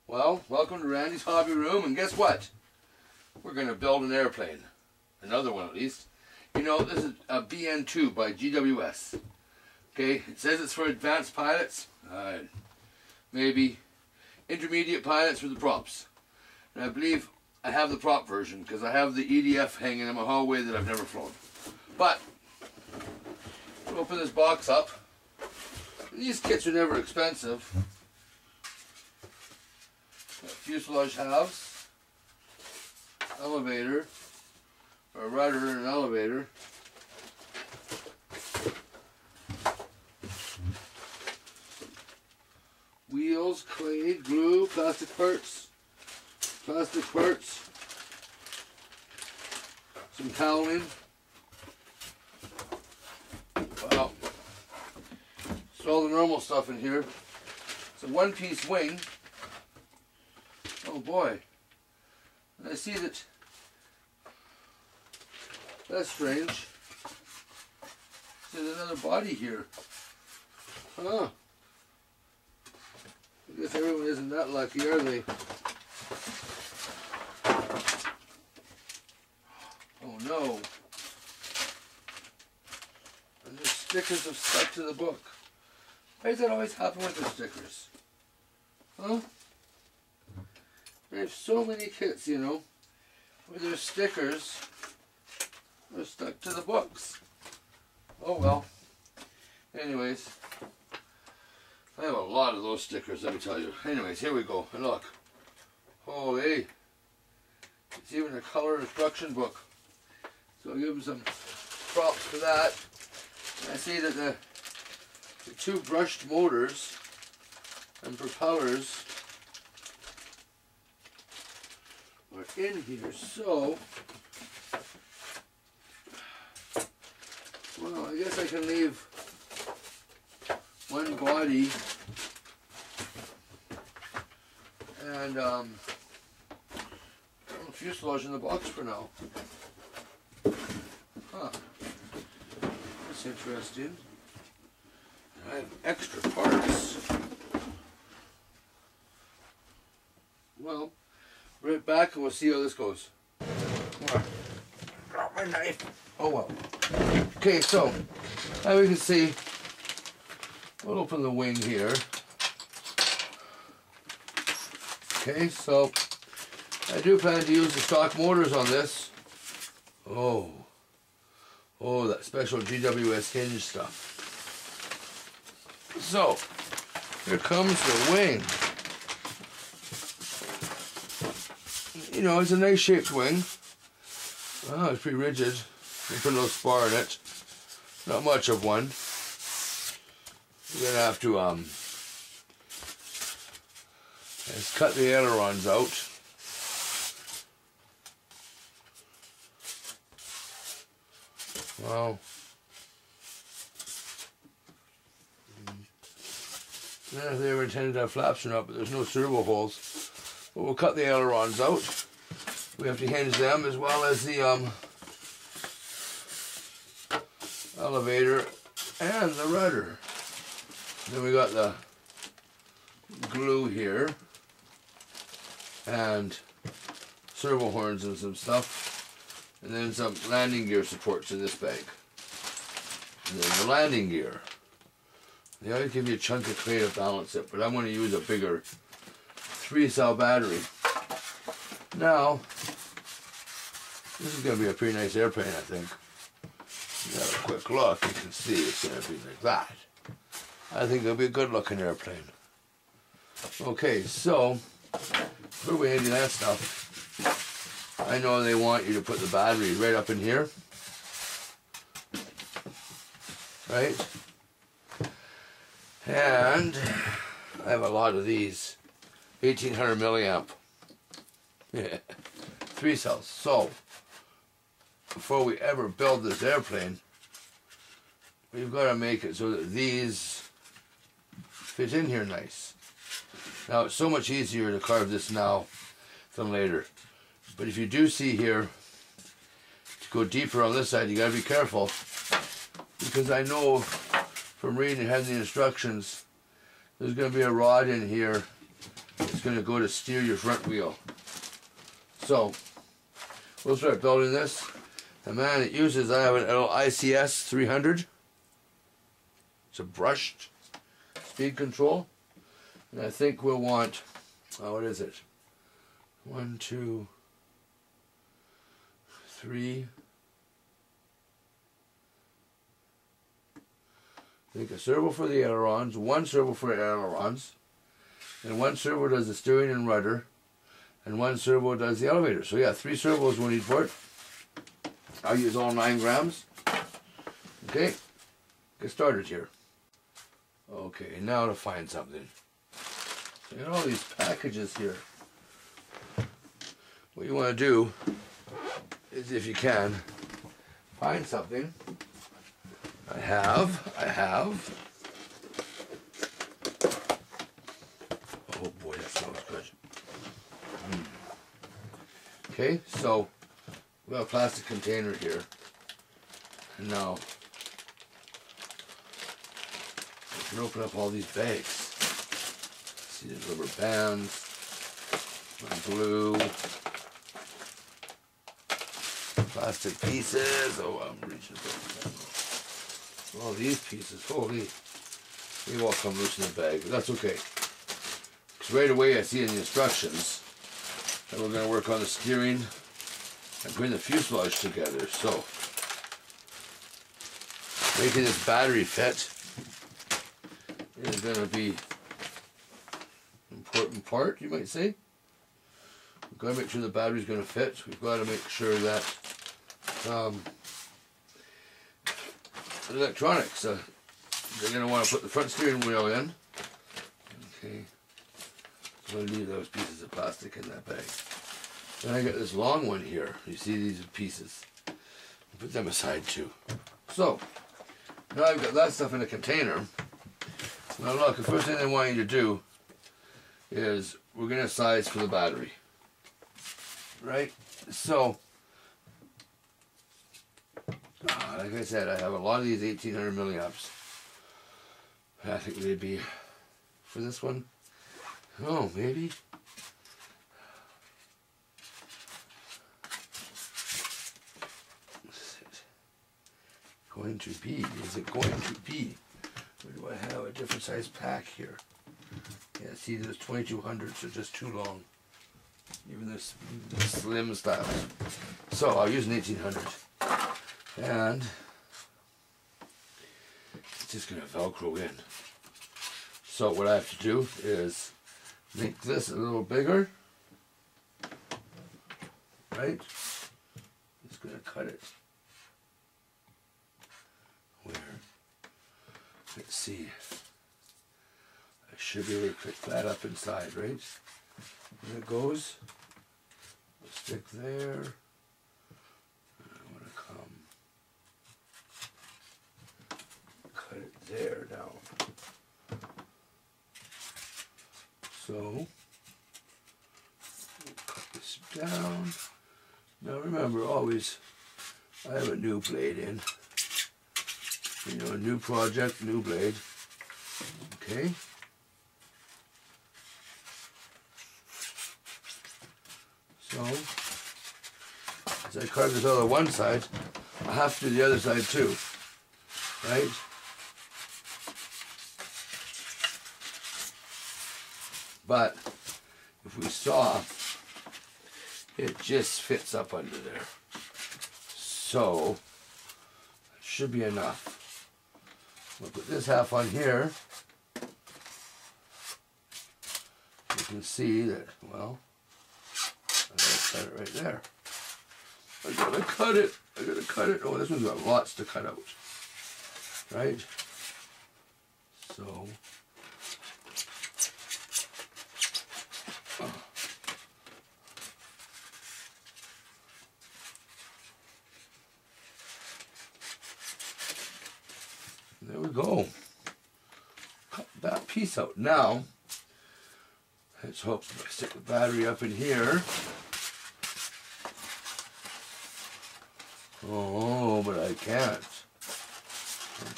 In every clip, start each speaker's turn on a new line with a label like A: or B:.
A: Well, welcome to Randy's Hobby Room, and guess what? We're going to build an airplane. Another one at least. You know, this is a bn2 by GWS. Okay, it says it's for advanced pilots. Maybe intermediate pilots for the props. And I believe I have the prop version because I have the EDF hanging in my hallway that I've never flown. But, we'll open this box up. These kits are never expensive. Fuselage halves, elevator, or a rudder and an elevator, wheels, clay, glue, plastic parts, some toweling. Wow, so all the normal stuff in here. It's a one-piece wing. Oh boy, and I see that, that's strange. There's another body here. Huh. I guess everyone isn't that lucky, are they? Oh no. And the stickers have stuck to the book. Why does that always happen with the stickers? Huh? I have so many kits, you know, where there's stickers that are stuck to the books. Oh well. Anyways, I have a lot of those stickers, let me tell you. Anyways, here we go. And look. Holy. It's even a color instruction book. So I'll give them some props for that. And I see that the two brushed motors and propellers are in here, so well, I guess I can leave one body and fuselage in the box for now. Huh. That's interesting. I have extra parts. Well, right back and we'll see how this goes. Drop my knife. Oh well. Okay, so as we can see, we'll open the wing here. Okay, so I do plan to use the stock motors on this. Oh, that special GWS hinge stuff. So here comes the wing. You know, it's a nice shaped wing. Oh, it's pretty rigid. You put a little spar in it. Not much of one. You're gonna have to just cut the ailerons out. Wow. I don't know if they ever intended to have flaps or not, but there's no servo holes. But we'll cut the ailerons out. We have to hinge them as well as the elevator and the rudder. Then we got the glue here and servo horns and some stuff, and then some landing gear supports in this bag. And then the landing gear. They always give you a chunk of clay to balance it, but I'm going to use a bigger 3-cell battery. Now, this is going to be a pretty nice airplane, I think. You got a quick look, you can see it's going to be like that. I think it'll be a good looking airplane. Okay, so, where are we handing that stuff? I know they want you to put the battery right up in here. Right? And I have a lot of these. 1800 milliamp. Yeah. 3 cells. So, before we ever build this airplane, we've got to make it so that these fit in here nice. Now, it's so much easier to carve this now than later. But if you do see here, to go deeper on this side, you got to be careful. Because I know from reading ahead the instructions, there's going to be a rod in here. It's going to go to steer your front wheel. So, we'll start building this. And man, it uses, I have an ICS 300. It's a brushed speed control. And I think we'll want, what is it? 1, 2, 3. I think a servo for the ailerons, 1 servo for the ailerons, and 1 servo does the steering and rudder, and 1 servo does the elevator. So yeah, 3 servos we'll need for it. I'll use all 9 grams. Okay, get started here. Okay, now to find something. So you got all these packages here. What you want to do is, if you can, find something. I have. Oh boy, that smells good. Okay, so we have a plastic container here. And now we can open up all these bags. See, there's rubber bands, glue, plastic pieces. Oh, I'm reaching for all these pieces. Holy, they all come loose in the bag, but that's okay. Because right away I see in the instructions that we're going to work on the steering and bring the fuselage together. So, making this battery fit is going to be an important part, you might say. We've got to make sure the battery's going to fit. We've got to make sure that electronics, they're going to want to put the front steering wheel in. Okay, I'm going to leave those pieces of plastic in that bag. Then I got this long one here. You see these pieces. I'll put them aside too. So, now I've got that stuff in a container. Now look, the first thing I want you to do is we're going to size for the battery. Right? So, like I said, I have a lot of these 1800 milliamps. I think they'd be for this one. Oh, maybe. Is it going to be? Is it going to be? Or do I have a different size pack here? Yeah, see, there's 2200s are just too long. Even this slim style. So I'll use an 1800. And it's just going to Velcro in. So what I have to do is make this a little bigger. Right? Just going to cut it. Where? Let's see. I should be able to pick that up inside, right? There it goes. I'll stick there. There now. So, cut this down. Now remember, always, I have a new blade in. You know, a new project, new blade. Okay. So, as I carve this out on one side, I have to do the other side too. Right? But if we saw, it just fits up under there. So, it should be enough. We'll put this half on here. You can see that, well, I gotta cut it right there. I gotta cut it. I gotta cut it. Oh, this one's got lots to cut out. Right? So, there we go. Cut that piece out. Now, let's hope I stick the battery up in here. Oh, but I can't.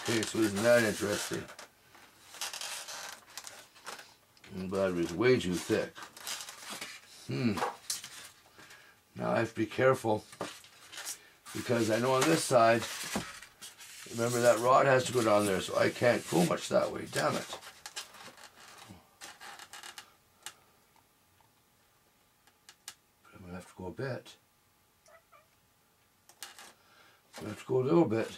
A: Okay, so isn't that interesting? The battery is way too thick. Now I have to be careful, because I know on this side, remember that rod has to go down there, so I can't go much that way. Damn it. I'm going to have to go a bit. I'm going to have to go a little bit.